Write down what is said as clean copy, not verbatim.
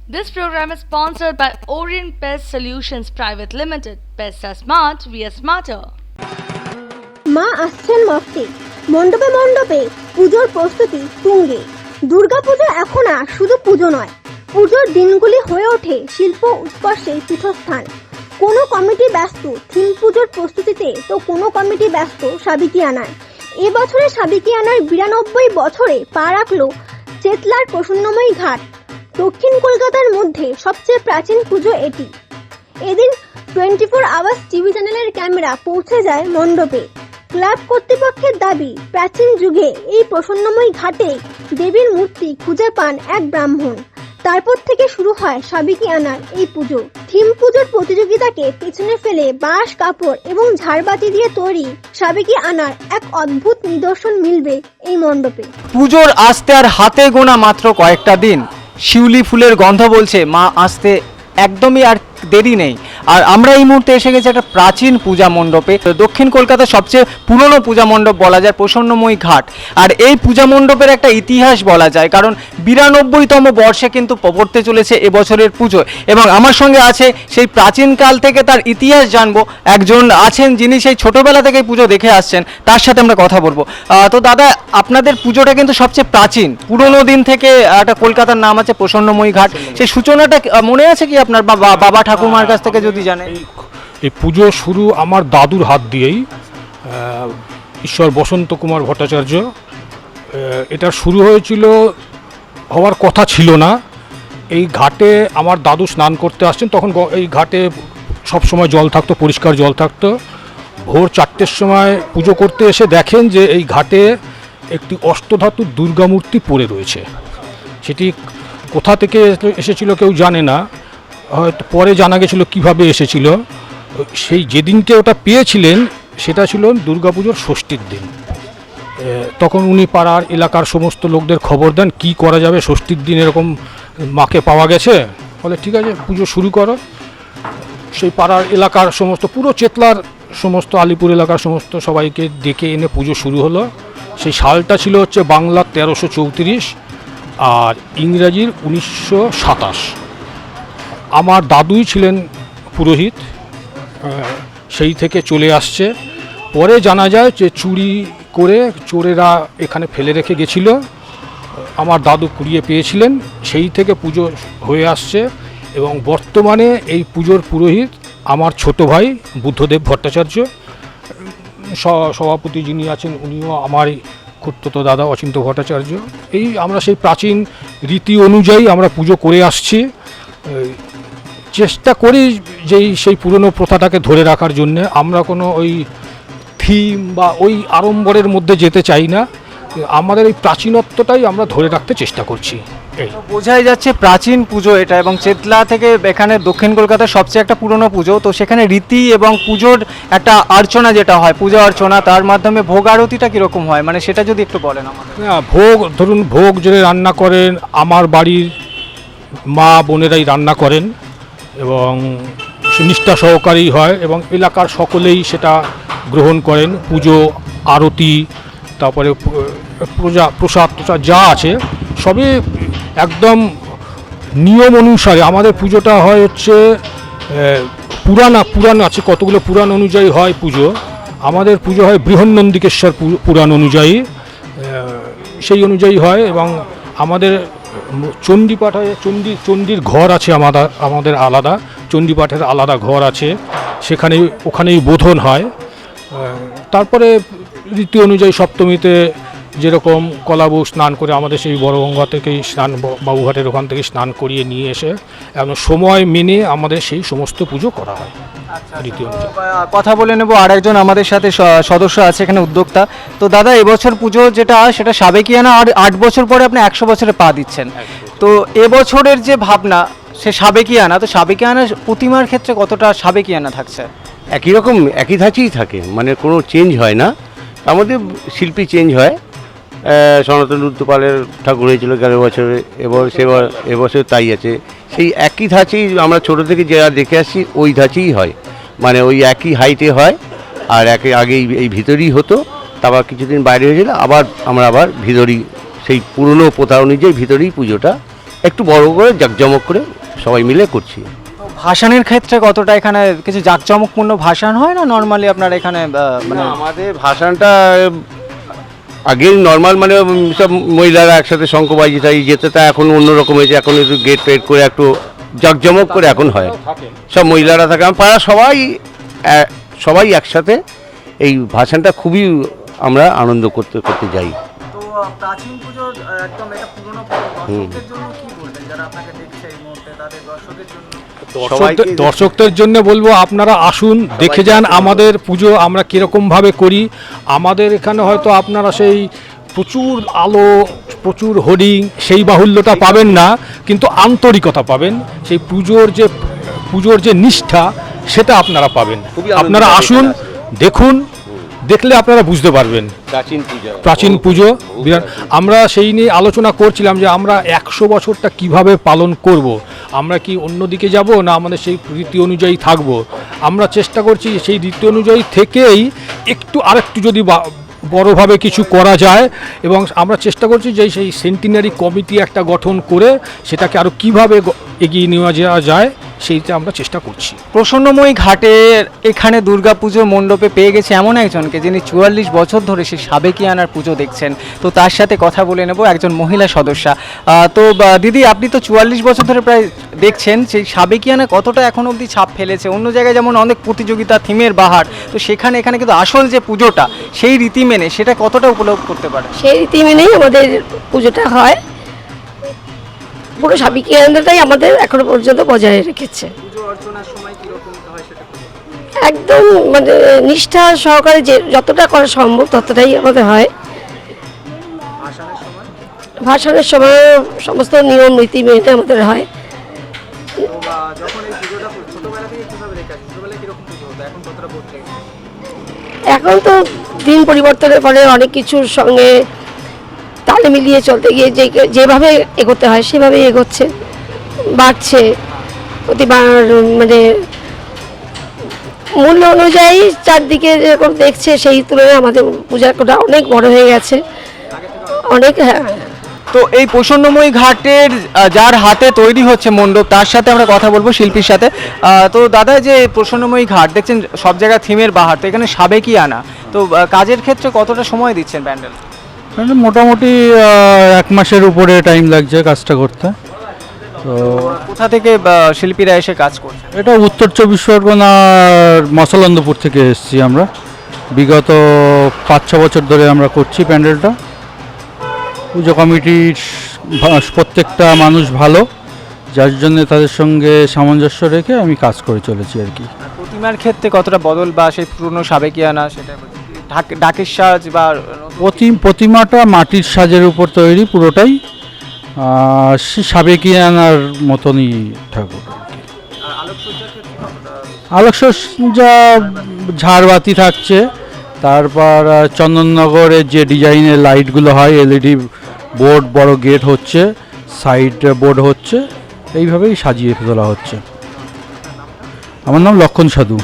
This program is sponsored by Orient Pest Solutions Private Limited. Pests are smart, we are smarter. মা আসছেন মর্তে, মণ্ডপে মণ্ডপে পুজোর প্রস্তুতি তুঙ্গে। দুর্গাপুজো এখন আর শুধু পুজো নয়, পুজোর দিনগুলি হয়ে ওঠে শিল্প উৎকর্ষের পীঠস্থান। কোনো কমিটি ব্যস্ত থিম পুজোর প্রস্তুতিতে, তো কোনো কমিটি ব্যস্ত সাবিকিয়ানায়। এবছরে সাবিকিয়ানার 92 বছরে পা রাখল চেতলার প্রসন্নময়ী ঘাট। দক্ষিণ কলকাতার মধ্যে সবচেয়ে প্রাচীন পুজো এটি। এদিন 24 আওয়ার্স টিভি চ্যানেলের ক্যামেরা পৌঁছে যায় মণ্ডপে। ক্লাব কর্তৃপক্ষের দাবি, প্রাচীন যুগে এই প্রসন্নময়ী ঘাটে দেবীর মূর্তি খুঁজে পান এক ব্রাহ্মণ। তারপর থেকে শুরু হয় সাবিকিয়ানার এই পুজো। থিম পুজোর প্রতিযোগিতাকে পেছনে ফেলে বাঁশ, কাপড় এবং ঝাড়বাতি দিয়ে তৈরি সাবিকিয়ানার এক অদ্ভুত নিদর্শন মিলবে এই মণ্ডপে। পুজোর আসতে আর হাতে গোনা মাত্র কয়েকটা দিন। শিউলি ফুলের গন্ধ বলছে মা আসতে একদমই আর দেরি নেই। আর আমরা এই মুহূর্তে এসে গেছি একটা প্রাচীন পূজা মণ্ডপে। দক্ষিণ কলকাতার সবচেয়ে পুরনো পূজা মণ্ডপ বলা যায় প্রসন্নময়ী ঘাট। আর এই পূজা মণ্ডপের একটা ইতিহাস বলা যায়, কারণ 92তম বর্ষে কিন্তু পড়তে চলেছে এবছরের পুজো। এবং আমার সঙ্গে আছে সেই প্রাচীনকাল থেকে তার ইতিহাস জানবো একজন আছেন যিনি সেই ছোটবেলা থেকে পুজো দেখে আসছেন, তার সাথে আমরা কথা বলবো। তো দাদা, আপনাদের পুজোটা কিন্তু সবচেয়ে প্রাচীন, পুরনো দিন থেকে একটা কলকাতার নাম আছে প্রসন্নময়ী ঘাট। সেই সূচনাটা মনে আছে কি আপনার বাবা ঠাকুমার কাছ থেকে যদি জানেন? এই পুজো শুরু আমার দাদুর হাত দিয়েই, ঈশ্বর বসন্ত কুমার ভট্টাচার্য। এটা শুরু হয়েছিল, হওয়ার কথা ছিল না। এই ঘাটে আমার দাদু স্নান করতে আসছেন, তখন এই ঘাটে সব সময় জল থাকতো, পরিষ্কার জল থাকতো। ভোর 4টের সময় পুজো করতে এসে দেখেন যে এই ঘাটে একটি অষ্টধাতুর দুর্গা মূর্তি পড়ে রয়েছে। সেটি কোথা থেকে এসেছিল কেউ জানে না, হয়তো পরে জানা গেছিল কিভাবে এসেছিল। সেই যেদিনকে ওটা পেয়েছিলেন সেটা ছিল দুর্গাপুজোর ষষ্ঠীর দিন। তখন উনি পাড়ার এলাকার সমস্ত লোকদের খবর দেন কি করা যাবে, ষষ্ঠীর দিন এরকম মাকে পাওয়া গেছে, বলে ঠিক আছে পুজো শুরু করো। সেই পাড়ার এলাকার সমস্ত, পুরো চেতলার সমস্ত, আলিপুর এলাকার সমস্ত সবাইকে ডেকে এনে পুজো শুরু হলো। সেই সালটা ছিল হচ্ছে বাংলার 1334 আর ইংরাজির 1927। আমার দাদুই ছিলেন পুরোহিত, সেই থেকে চলে আসছে। পরে জানা যায় যে চুরি করে চোরেরা এখানে ফেলে রেখে গেছিল, আমার দাদু কুড়িয়ে পেয়েছিলেন, সেই থেকে পুজো হয়ে আসছে। এবং বর্তমানে এই পুজোর পুরোহিত আমার ছোট ভাই বুদ্ধদেব ভট্টাচার্য। সভাপতি যিনি আছেন উনিও আমারই খুড়তুতো দাদা অচিন্ত ভট্টাচার্য। এই আমরা সেই প্রাচীন রীতি অনুযায়ী আমরা পুজো করে আসছি। চেষ্টা করি সেই পুরনো প্রথাটাকে ধরে রাখার জন্য। আমরা কোনো ওই থিম বা ওই আড়ম্বরের মধ্যে যেতে চাই না, আমাদের এই প্রাচীনত্বটাই আমরা ধরে রাখতে চেষ্টা করছি। এই বোঝাই যাচ্ছে প্রাচীন পুজো এটা, এবং চেতলা থেকে এখানে দক্ষিণ কলকাতার সবচেয়ে একটা পুরনো পুজো। তো সেখানে রীতি এবং পুজোর একটা অর্চনা যেটা হয়, পূজা অর্চনা, তার মাধ্যমে ভোগ আরতিটা কীরকম হয়, মানে সেটা যদি একটু বলেন আমাদের। ভোগ, ধরুন ভোগ যে রান্না করেন আমার বাড়ির মা বোনেরাই রান্না করেন এবং নিষ্ঠা সহকারেই হয় এবং এলাকার সকলেই সেটা গ্রহণ করেন। পুজো, আরতি, তারপরে প্রসাদ যা আছে সবই একদম নিয়ম অনুসারে। আমাদের পুজোটা হয় হচ্ছে পুরাণ আছে, কতগুলো পুরাণ অনুযায়ী হয় পুজো। আমাদের পুজো হয় বৃহন্নন্দিকেশ্বর পুরাণ অনুযায়ী, সেই অনুযায়ী হয়। এবং আমাদের চণ্ডীপাঠ হয়, চণ্ডীর ঘর আছে আমাদের আলাদা, চণ্ডীপাঠের আলাদা ঘর আছে, ওখানেই বোধন হয়। তারপরে রীতি অনুযায়ী সপ্তমীতে যেরকম কলাবউ স্নান করে, আমাদের সেই বড়গঙ্গা থেকেই স্নান, বাবুঘাটের ওখান থেকে স্নান করিয়ে নিয়ে এসে এবং সময় মেনে আমাদের সেই সমস্ত পুজো করা হয় রীতি অনুযায়ী। কথা বলে নেব, আর একজন আমাদের সাথে সদস্য আছে এখানে, উদ্যোক্তা। তো দাদা, এবছর পুজো যেটা সেটা সাবেকিয়ানা, আর 8 বছর পরে আপনি 100 বছরে পা দিচ্ছেন। তো এবছরের যে ভাবনা সে সাবেকিয়ানা, তো সাবেকিয়ানার প্রতিমার ক্ষেত্রে কতটা সাবেকিয়ানা থাকছে? একই রকম, একই ধাঁচেই থাকে, মানে কোনো চেঞ্জ হয় না। তার মধ্যে শিল্পী চেঞ্জ হয়। সনাতন রুদ্রপালের ঠাকুর হয়েছিল গেল বছরে, এবছর তাই আছে। সেই একই ধাঁচেই আমরা ছোটো থেকে যারা দেখে আসছি ওই ধাঁচেই হয়, মানে ওই একই হাইটে হয়। আর আগে এই ভিতরেই হতো, তারপর কিছুদিন বাইরে হয়েছিল, আমরা আবার ভিতরেই সেই পুরনো প্রথা অনুযায়ী ভিতরেই পুজোটা একটু বড় করে জাঁকজমক করে সবাই মিলে করছি। ভাসানের ক্ষেত্রে কতটা এখানে কিছু জাঁকজমকপূর্ণ ভাসান হয় না নর্মালি আপনার এখানে মানে আমাদের ভাসানটা আগে নর্মাল মানে সব মহিলারা একসাথে শঙ্খবাজি টাই যেতে, তা এখন অন্যরকম হয়েছে, এখন একটু গেট ফেট করে একটু জাঁকজমক করে এখন হয়, সব মহিলারা থাকে। আমার পাড়া সবাই একসাথে এই ভাসানটা খুবই আমরা আনন্দ করতে করতে যাই। তো প্রাচীন পুজোর একদম এটা পুরনো দর্শকদের জন্য কি বলবেন যারা আপনাকে দেখছে এই মুহূর্তে, তাদের দর্শকদের জন্য? দর্শকদের জন্য বলবো আপনারা আসুন, দেখে যান আমাদের পুজো আমরা কীরকমভাবে করি। আমাদের এখানে হয়তো আপনারা সেই প্রচুর আলো, প্রচুর হোর্ডিং, সেই বাহুল্যটা পাবেন না, কিন্তু আন্তরিকতা পাবেন। সেই পুজোর যে নিষ্ঠা, সেটা আপনারা পাবেন। আপনারা আসুন, দেখুন, দেখলে আপনারা বুঝতে পারবেন। প্রাচীন পুজো বিরাট। আমরা সেই নিয়ে আলোচনা করছিলাম যে আমরা 100 বছরটা কিভাবে পালন করব। আমরা কি অন্যদিকে যাব না আমাদের সেই রীতি অনুযায়ী থাকব। আমরা চেষ্টা করছি সেই রীতি অনুযায়ী থেকেই আরেকটু যদি বড়োভাবে কিছু করা যায়, এবং আমরা চেষ্টা করছি যে সেই সেন্টিনারি কমিটি একটা গঠন করে সেটাকে আরও কীভাবে এগিয়ে নেওয়া যাওয়া যায় সেইটা আমরা চেষ্টা করছি। প্রসন্নময়ী ঘাটের এখানে দুর্গাপুজোর মণ্ডপে পেয়ে গেছে এমন একজনকে যিনি 44 বছর ধরে সেই সাবেকিয়ানার পুজো দেখছেন। তো তার সাথে কথা বলে নেব, একজন মহিলা সদস্যা। তো দিদি, আপনি তো 44 বছর ধরে প্রায় দেখছেন, সেই সাবেকিয়ানা কতটা এখন অবধি ছাপ ফেলেছে? অন্য জায়গায় যেমন অনেক প্রতিযোগিতা, থিমের বাহার, তো এখানে কিন্তু আসল যে পুজোটা সেই রীতি মেনে সেটা কতটা উপলব্ধ করতে পারে? সেই রীতি মেনেই আমাদের পুজোটা হয়। পুরো সাবেকিয়ানাটাই আমাদের এখনো পর্যন্ত বজায় রেখেছে। একদম মানে নিষ্ঠা সহকারে যে যতটা করা সম্ভব ততটাই আমাদের হয়। ভাসানের সময় সমস্ত নিয়ম নীতি মেনে আমাদের হয়। এখন তো দিন পরিবর্তনের ফলে অনেক কিছুর সঙ্গে তালে মিলিয়ে চলতে গিয়ে যেভাবে এগোতে হয় সেভাবেই এগোচ্ছে, বাড়ছে প্রতিবার। মানে মূল্য অনুযায়ী চারদিকে যেরকম দেখছে সেই তুলনায় আমাদের পূজাটা অনেক বড় হয়ে গেছে, অনেক। হ্যাঁ, তো এই প্রসন্নময়ী ঘাটের যার হাতে তৈরি হচ্ছে মণ্ডপ, তার সাথে আমরা কথা বলবো, শিল্পীর সাথে। তো দাদা, যে প্রসন্নময়ী ঘাট দেখছেন সব জায়গায় থিমের বাহার, তো এখানে সাবেকিয়ানা, তো কাজের ক্ষেত্রে কতটা সময় দিচ্ছেন প্যান্ডেল? মোটামুটি 1 মাসের উপরে টাইম লাগছে কাজটা করতে। তো কোথা থেকে শিল্পীরা এসে কাজ করছে? এটা উত্তর 24 পরগনার মসলন্দপুর থেকে এসেছি আমরা। বিগত 5-6 বছর ধরে আমরা করছি প্যান্ডেলটা। পুজো কমিটির প্রত্যেকটা মানুষ ভালো, যার জন্য তাদের সঙ্গে সামঞ্জস্য রেখে আমি কাজ করে চলেছি আর কি। প্রতিমার ক্ষেত্রে কতটা বদল বা সেই পুরনো সাবেকিয়ানা, সেটা ঢাকের সাজ বা প্রতিমাটা মাটির সাজের উপর তৈরি পুরোটাই, সাবেকিয়ানার মতনই ঠাকুর। আলোকসজ্জা ঝাড়বাতি থাকছে, তারপর চন্দননগরের যে ডিজাইনের লাইটগুলো হয়, LED বোর্ড, বড় গেট হচ্ছে, সাইড বোর্ড হচ্ছে, এইভাবেই সাজিয়ে তোলা হচ্ছে। আমার নাম লক্ষণ সাধু।